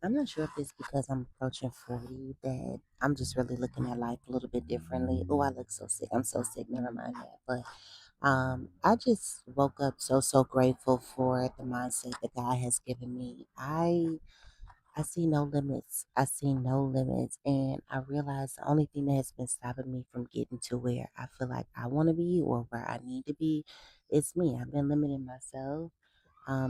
I'm not sure if it's because I'm approaching 40 that I'm just really looking at life a little bit differently. Oh, I look so sick. I'm so sick. Never mind that. But I just woke up so grateful for the mindset that God has given me. I see no limits. I see no limits. And I realize the only thing that has been stopping me from getting to where I feel like I want to be or where I need to be is me. I've been limiting myself.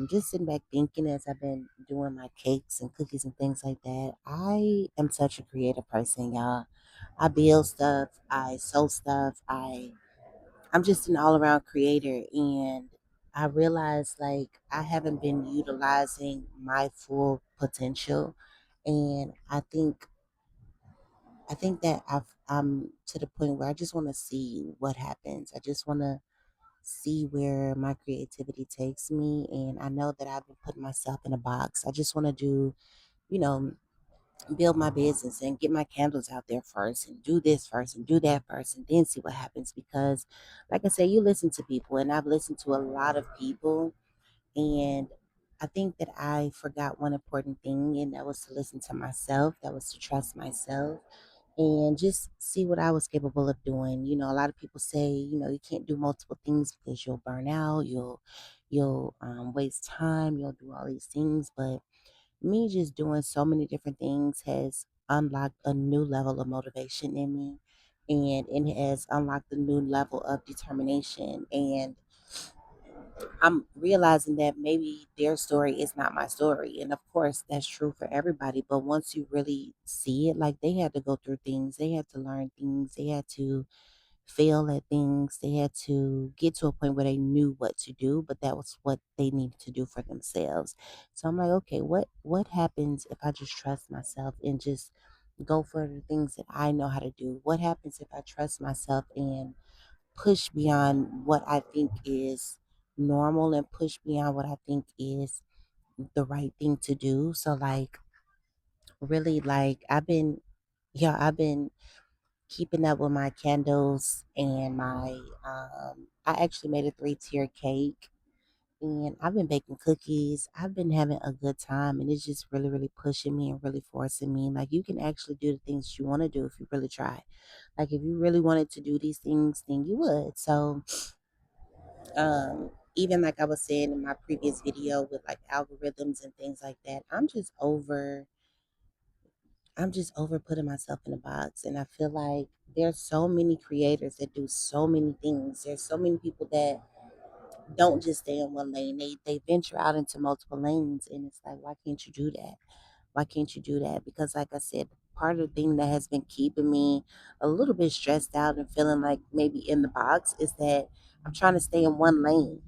Just sitting back thinking as I've been doing my cakes and cookies and things like that. I am such a creative person, y'all. I build stuff, I sew stuff, I'm just an all around creator, and I realize like I haven't been utilizing my full potential, and I think that I'm to the point where I just want to see what happens. I just want to see where my creativity takes me, and I know that I've been putting myself in a box. I just want to do, you know, build my business and get my candles out there first and do this first and do that first and then see what happens because like I said, you listen to people and I've listened to a lot of people, and I think that I forgot one important thing, and that was to listen to myself, that was to trust myself and just see what I was capable of doing. A lot of people say, you can't do multiple things because you'll burn out, you'll waste time, you'll do all these things, but me just doing so many different things has unlocked a new level of motivation in me, and it has unlocked a new level of determination, and I'm realizing that maybe their story is not my story, and of course that's true for everybody, but once you really see it, like they had to go through things, they had to learn things, they had to fail at things. They had to get to a point where they knew what to do, but that was what they needed to do for themselves. So I'm like, okay, what happens if I just trust myself and just go for the things that I know how to do? What happens if I trust myself and push beyond what I think is normal and push beyond what I think is the right thing to do? So like really like I've been keeping up with my candles and my I actually made a 3-tier cake, and I've been baking cookies. I've been having a good time, and it's just really pushing me and really forcing me. Like you can actually do the things you want to do if you really try. Like if you really wanted to do these things, then you would. So even like I was saying in my previous video with like algorithms and things like that, I'm just over putting myself in a box, and I feel like there's so many creators that do so many things. There's so many people that don't just stay in one lane. They venture out into multiple lanes, and it's like, why can't you do that? Why can't you do that? Because like I said, part of the thing that has been keeping me a little bit stressed out and feeling like maybe in the box is that I'm trying to stay in one lane.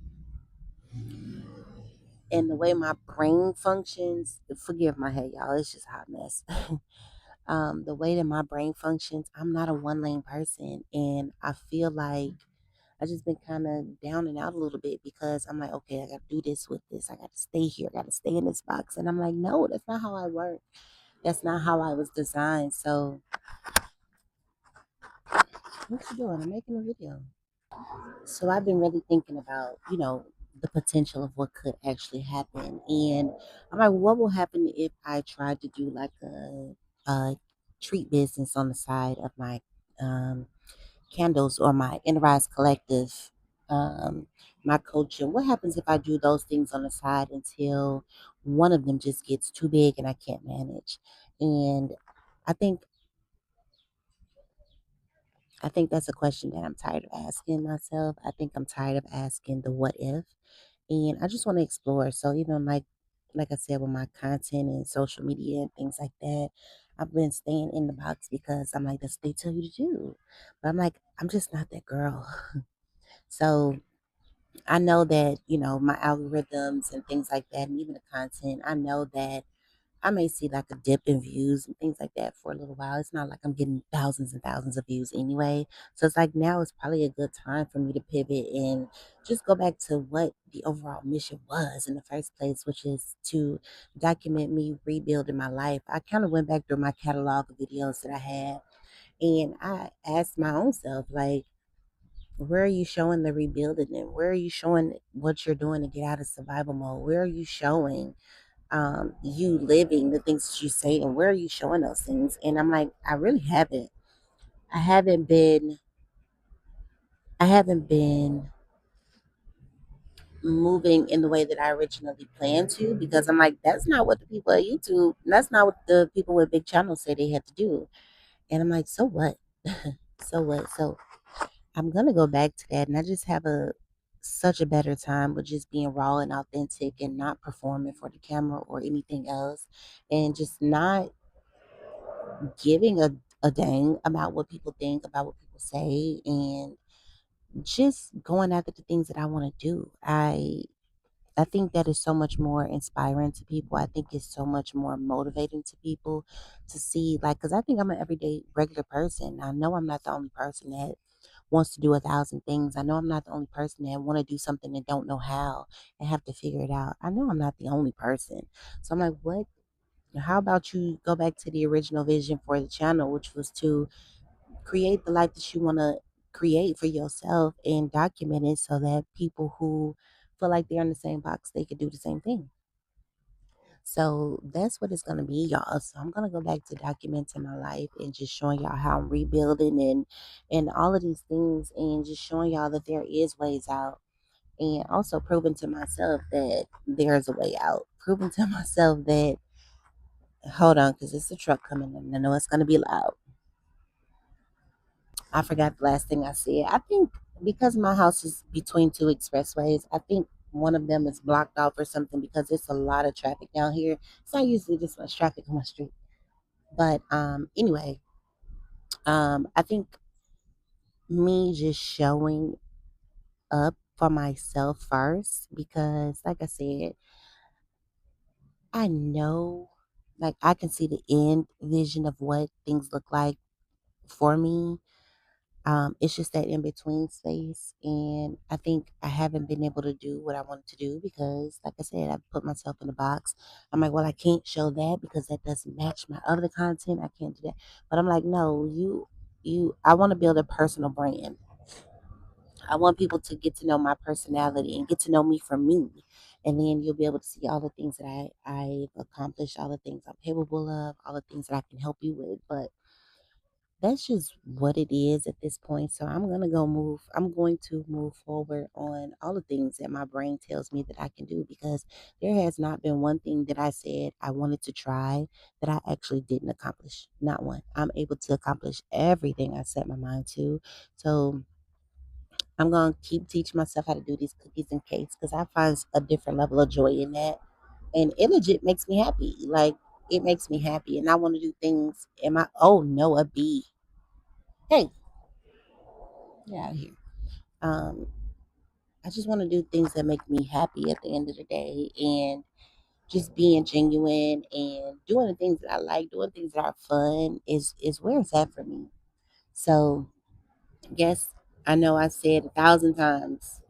And the way my brain functions, forgive my head, y'all, it's just a hot mess. The way that my brain functions, I'm not a one lane person. And I feel like I just been kind of down and out a little bit because I'm like, okay, I got to do this with this. I got to stay here. I got to stay in this box. And I'm like, no, that's not how I work. That's not how I was designed. So, what you doing? I'm making a video. So, I've been really thinking about, the potential of what could actually happen. And I'm like, what will happen if I tried to do like a treat business on the side of my um, candles or my Enterprise Collective, um, my coaching? What happens if I do those things on the side until one of them just gets too big and I can't manage? And I think I think that's a question that I'm tired of asking myself. I think I'm tired of asking the what if, and I just want to explore. So even like I said with my content and social media and things like that, I've been staying in the box because I'm like, that's what they tell you to do. But I'm like, I'm just not that girl. So I know that, my algorithms and things like that, and even the content, I know that I may see like a dip in views and things like that for a little while. It's not like I'm getting thousands and thousands of views anyway. So it's like now is probably a good time for me to pivot and just go back to what the overall mission was in the first place, which is to document me rebuilding my life. I kind of went back through my catalog of videos that I had, and I asked my own self, like, where are you showing the rebuilding, and where are you showing what you're doing to get out of survival mode? Where are you showing you living the things that you say, and where are you showing those things? And I'm like, I really haven't. I haven't been. I haven't been moving in the way that I originally planned to, because I'm like, that's not what the people at YouTube, that's not what the people with big channels say they had to do. And I'm like, so what? So what? So I'm gonna go back to that, and I just have a such a better time with just being raw and authentic and not performing for the camera or anything else, and just not giving a dang about what people think, about what people say, and just going after the things that I want to do. I think that is so much more inspiring to people. I think it's so much more motivating to people to see, like, because I think I'm an everyday regular person. I know I'm not the only person that wants to do a thousand things. I know I'm not the only person that want to do something and don't know how and have to figure it out. I know I'm not the only person. So I'm like, what? How about you go back to the original vision for the channel, which was to create the life that you want to create for yourself and document it so that people who feel like they're in the same box, they could do the same thing. So that's what it's gonna be, y'all. So I'm gonna go back to documenting my life and just showing y'all how I'm rebuilding and all of these things, and just showing y'all that there is ways out, and also proving to myself that there's a way out. Proving to myself that, hold on, because it's a truck coming in. I know it's gonna be loud. I forgot the last thing I said. I think because my house is between two expressways, I think one of them is blocked off or something, because it's a lot of traffic down here. It's not usually this much traffic on my street. But anyway, I think me just showing up for myself first, because like I said, I know, like, I can see the end vision of what things look like for me. It's just that in between space, and I think I haven't been able to do what I wanted to do because, like I said, I put myself in a box. I'm like, well, I can't show that because that doesn't match my other content. I can't do that. But I'm like, no, I want to build a personal brand. I want people to get to know my personality and get to know me for me. And then you'll be able to see all the things that I've accomplished, all the things I'm capable of, all the things that I can help you with. But that's just what it is at this point. So I'm going to move forward on all the things that my brain tells me that I can do, because there has not been one thing that I said I wanted to try that I actually didn't accomplish. Not one. I'm able to accomplish everything I set my mind to. So I'm going to keep teaching myself how to do these cookies and cakes, because I find a different level of joy in that. And it legit makes me happy. Like, it makes me happy. And I want to do things. Oh no, a bee. Hey, get out of here. Um, I just want to do things that make me happy at the end of the day, and just being genuine and doing the things that I like, doing things that are fun is where it's at for me. So, yes, I know I said 1,000 times,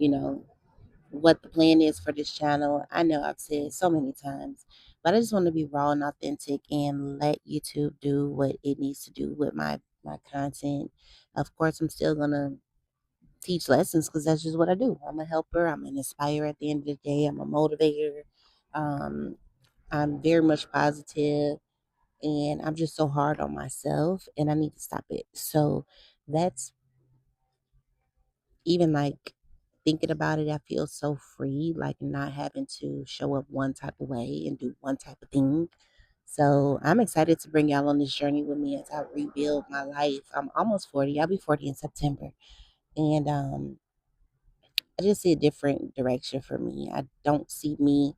what the plan is for this channel. I know I've said so many times, but I just want to be raw and authentic and let YouTube do what it needs to do with my content. Of course, I'm still gonna teach lessons, because that's just what I do. I'm a helper. I'm an inspirer at the end of the day. I'm a motivator. Um, I'm very much positive, and I'm just so hard on myself, and I need to stop it. So that's, even like, thinking about it, I feel so free, like not having to show up one type of way and do one type of thing. So I'm excited to bring y'all on this journey with me as I rebuild my life. I'm almost 40. I'll be 40 in September. And I just see a different direction for me. I don't see me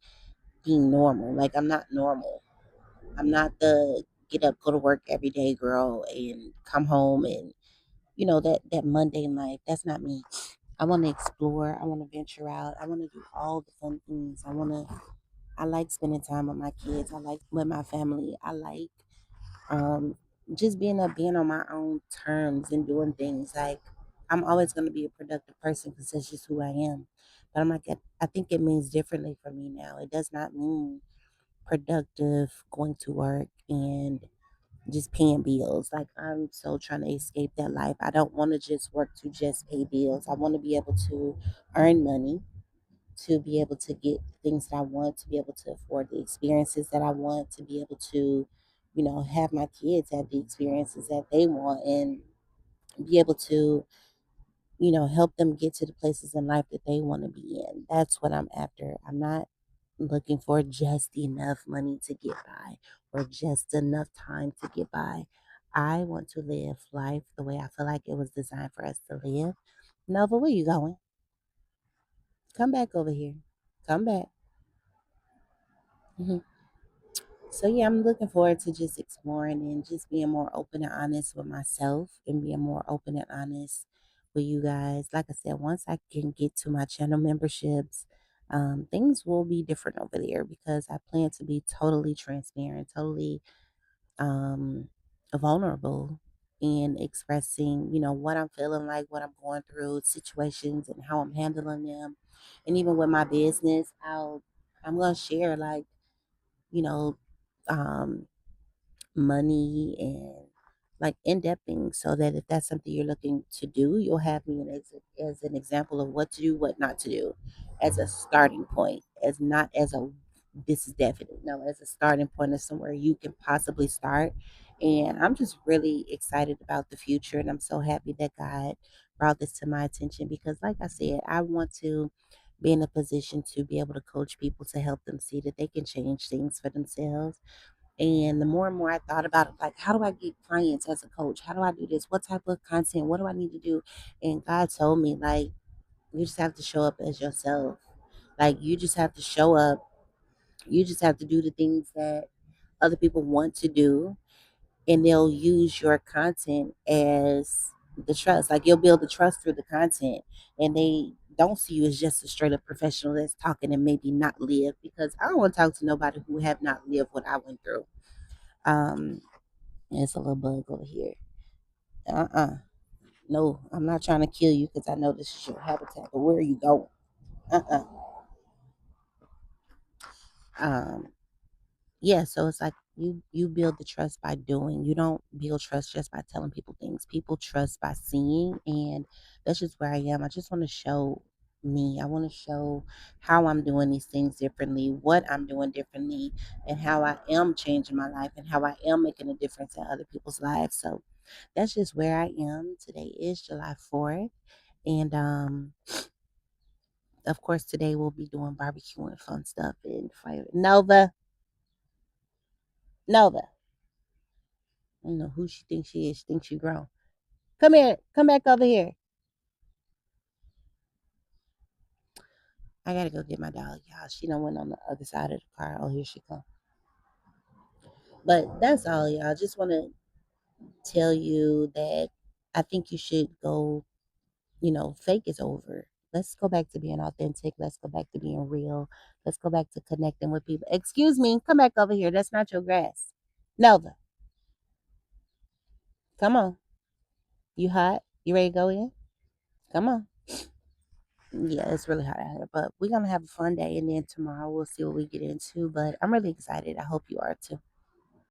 being normal. Like, I'm not normal. I'm not the get up, go to work every day girl and come home and that mundane life. That's not me. I want to explore. I want to venture out. I want to do all the fun things. I like spending time with my kids. I like with my family. I like um just being on my own terms and doing things. Like, I'm always going to be a productive person because that's just who I am. But I'm like, I think it means differently for me now. It does not mean productive going to work and just paying bills. Like, I'm so trying to escape that life. I don't want to just work to just pay bills. I want to be able to earn money to be able to get the things that I want, to be able to afford the experiences that I want, to be able to, have my kids have the experiences that they want and be able to, help them get to the places in life that they want to be in. That's what I'm after. I'm not looking for just enough money to get by or just enough time to get by. I want to live life the way I feel like it was designed for us to live. Nova, where you going? Come back over here. Come back. Mhm. So yeah, I'm looking forward to just exploring and just being more open and honest with myself and being more open and honest with you guys. Like I said, once I can get to my channel memberships, things will be different over there because I plan to be totally transparent, totally um, vulnerable in expressing, what I'm feeling like, what I'm going through, situations, and how I'm handling them. And even with my business, I'm gonna share like, you know, um, money and like in-depth things so that if that's something you're looking to do, you'll have me as an example of what to do, what not to do, as a starting point, as not as a this is definite, no, as a starting point of somewhere you can possibly start. And I'm just really excited about the future, and I'm so happy that God brought this to my attention because, like I said, I want to be in a position to be able to coach people to help them see that they can change things for themselves. And the more and more I thought about it, like, how do I get clients as a coach? How do I do this? What type of content? What do I need to do? And God told me, like, you just have to show up as yourself. Like, you just have to show up. You just have to do the things that other people want to do, and they'll use your content as the trust. Like, you'll build the trust through the content, and they don't see you as just a straight up professional that's talking and maybe not live, because I don't want to talk to nobody who have not lived what I went through. Um, It's a little bug over here. Uh-uh. No, I'm not trying to kill you because I know this is your habitat, but where are you going? Uh-uh. Um, yeah, so it's like you build the trust by doing. You don't build trust just by telling people things. People trust by seeing, and that's just where I am. I just want to show me. I want to show how I'm doing these things differently, what I'm doing differently, and how I am changing my life and how I am making a difference in other people's lives. So that's just where I am. Today is July 4th. And of course, today we'll be doing barbecue and fun stuff and fire. Nova, Nova. I don't know who she thinks she is. She thinks she grown. Come here. Come back over here. I gotta go get my dog, y'all. She done went on the other side of the car. Oh, here she come. But that's all, y'all. Just want to tell you that I think you should go. Fake is over. Let's go back to being authentic. Let's go back to being real. Let's go back to connecting with people. Excuse me. Come back over here. That's not your grass. Nova, come on. You hot? You ready to go in? Come on. Yeah, it's really hot out here, but we're gonna have a fun day, and then tomorrow we'll see what we get into. But I'm really excited. I hope you are too.